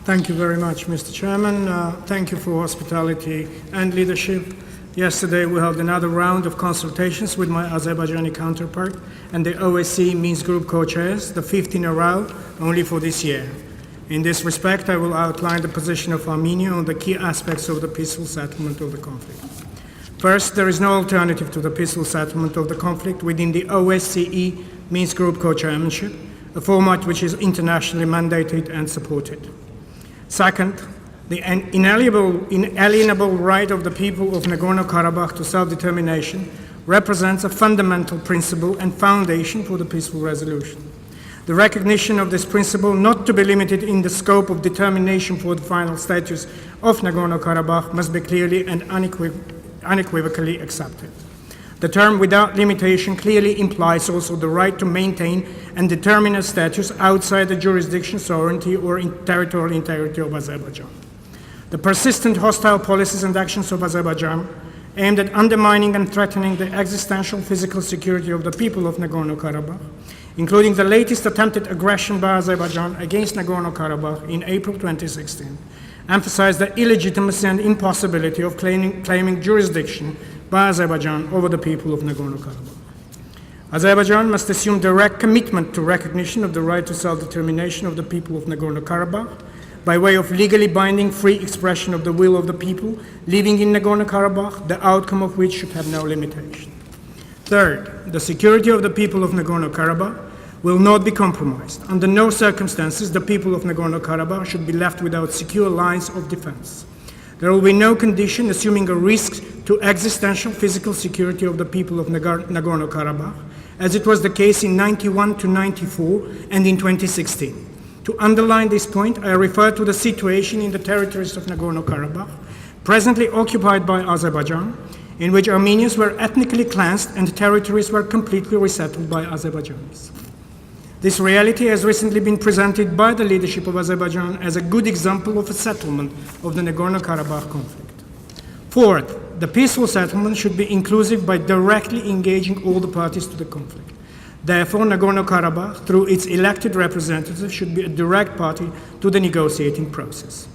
Thank you very much, Mr. Chairman. Thank you for hospitality and leadership. Yesterday, we held another round of consultations with my Azerbaijani counterpart and the OSCE Minsk Group co-chairs, the 5th in a row, only for this year. In this respect, I will outline the position of Armenia on the key aspects of the peaceful settlement of the conflict. First, there is no alternative to the peaceful settlement of the conflict within the OSCE Minsk Group co-chairmanship, a format which is internationally mandated and supported. Second, the inalienable right of the people of Nagorno-Karabakh to self-determination represents a fundamental principle and foundation for the peaceful resolution. The recognition of this principle, not to be limited in the scope of determination for the final status of Nagorno-Karabakh, must be clearly and unequivocally accepted. The term without limitation clearly implies also the right to maintain and determine a status outside the jurisdiction, sovereignty, or territorial integrity of Azerbaijan. The persistent hostile policies and actions of Azerbaijan aimed at undermining and threatening the existential physical security of the people of Nagorno-Karabakh, including the latest attempted aggression by Azerbaijan against Nagorno-Karabakh in April 2016, emphasized the illegitimacy and impossibility of claiming jurisdiction by Azerbaijan over the people of Nagorno-Karabakh. Azerbaijan must assume direct commitment to recognition of the right to self-determination of the people of Nagorno-Karabakh by way of legally binding free expression of the will of the people living in Nagorno-Karabakh, the outcome of which should have no limitation. Third, the security of the people of Nagorno-Karabakh will not be compromised. Under no circumstances, the people of Nagorno-Karabakh should be left without secure lines of defense. There will be no condition assuming a risk to existential physical security of the people of Nagorno-Karabakh, as it was the case in 91 to 94 and in 2016. To underline this point, I refer to the situation in the territories of Nagorno-Karabakh, presently occupied by Azerbaijan, in which Armenians were ethnically cleansed and territories were completely resettled by Azerbaijanis. This reality has recently been presented by the leadership of Azerbaijan as a good example of a settlement of the Nagorno-Karabakh conflict. Fourth, the peaceful settlement should be inclusive by directly engaging all the parties to the conflict. Therefore, Nagorno-Karabakh, through its elected representatives, should be a direct party to the negotiating process.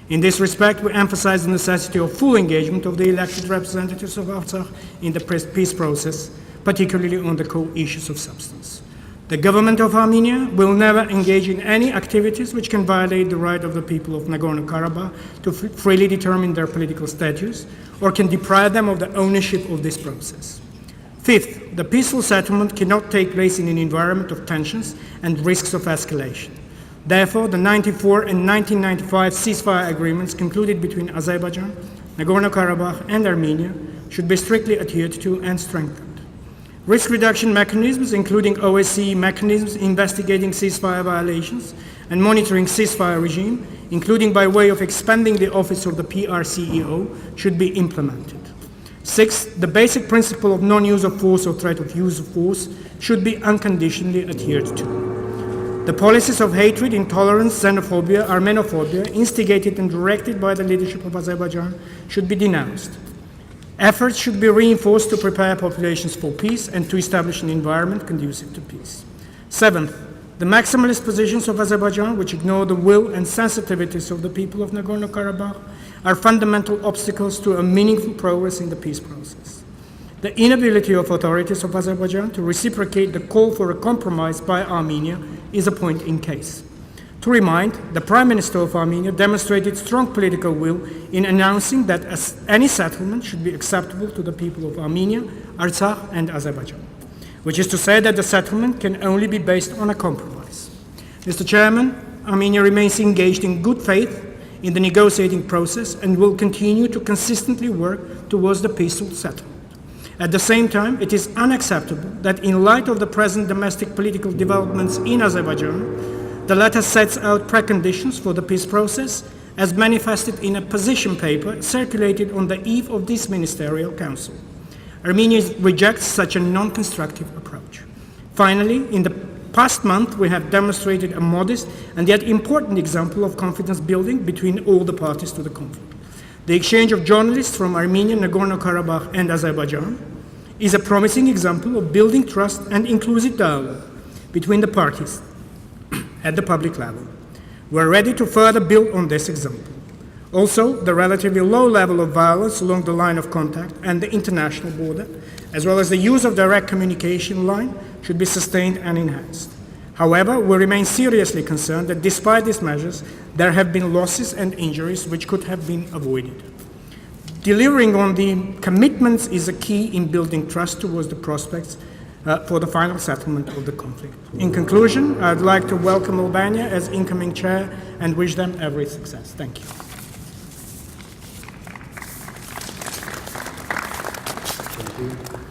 In this respect, we emphasize the necessity of full engagement of the elected representatives of Artsakh in the peace process, particularly on the core issues of substance. The government of Armenia will never engage in any activities which can violate the right of the people of Nagorno-Karabakh to freely determine their political status or can deprive them of the ownership of this process. Fifth, the peaceful settlement cannot take place in an environment of tensions and risks of escalation. Therefore, the 1994 and 1995 ceasefire agreements concluded between Azerbaijan, Nagorno-Karabakh, and Armenia should be strictly adhered to and strengthened. Risk reduction mechanisms, including OSCE mechanisms investigating ceasefire violations and monitoring ceasefire regime, including by way of expanding the office of the PRCEO, should be implemented. Sixth, the basic principle of non-use of force or threat of use of force should be unconditionally adhered to. The policies of hatred, intolerance, xenophobia, Armenophobia, instigated and directed by the leadership of Azerbaijan, should be denounced. Efforts should be reinforced to prepare populations for peace and to establish an environment conducive to peace. Seventh, the maximalist positions of Azerbaijan, which ignore the will and sensitivities of the people of Nagorno-Karabakh, are fundamental obstacles to a meaningful progress in the peace process. The inability of authorities of Azerbaijan to reciprocate the call for a compromise by Armenia is a point in case. To remind, the Prime Minister of Armenia demonstrated strong political will in announcing that any settlement should be acceptable to the people of Armenia, Artsakh, and Azerbaijan, which is to say that the settlement can only be based on a compromise. Mr. Chairman, Armenia remains engaged in good faith in the negotiating process and will continue to consistently work towards the peaceful settlement. At the same time, it is unacceptable that in light of the present domestic political developments in Azerbaijan, the letter sets out preconditions for the peace process as manifested in a position paper circulated on the eve of this ministerial council. Armenia rejects such a non-constructive approach. Finally, in the past month, we have demonstrated a modest and yet important example of confidence building between all the parties to the conflict. The exchange of journalists from Armenia, Nagorno-Karabakh, and Azerbaijan is a promising example of building trust and inclusive dialogue between the parties at the public level. We are ready to further build on this example. Also, the relatively low level of violence along the line of contact and the international border, as well as the use of direct communication line, should be sustained and enhanced. However, we remain seriously concerned that despite these measures, there have been losses and injuries which could have been avoided. Delivering on the commitments is a key in building trust towards the prospects for the final settlement of the conflict. In conclusion, I'd like to welcome Albania as incoming chair and wish them every success. Thank you.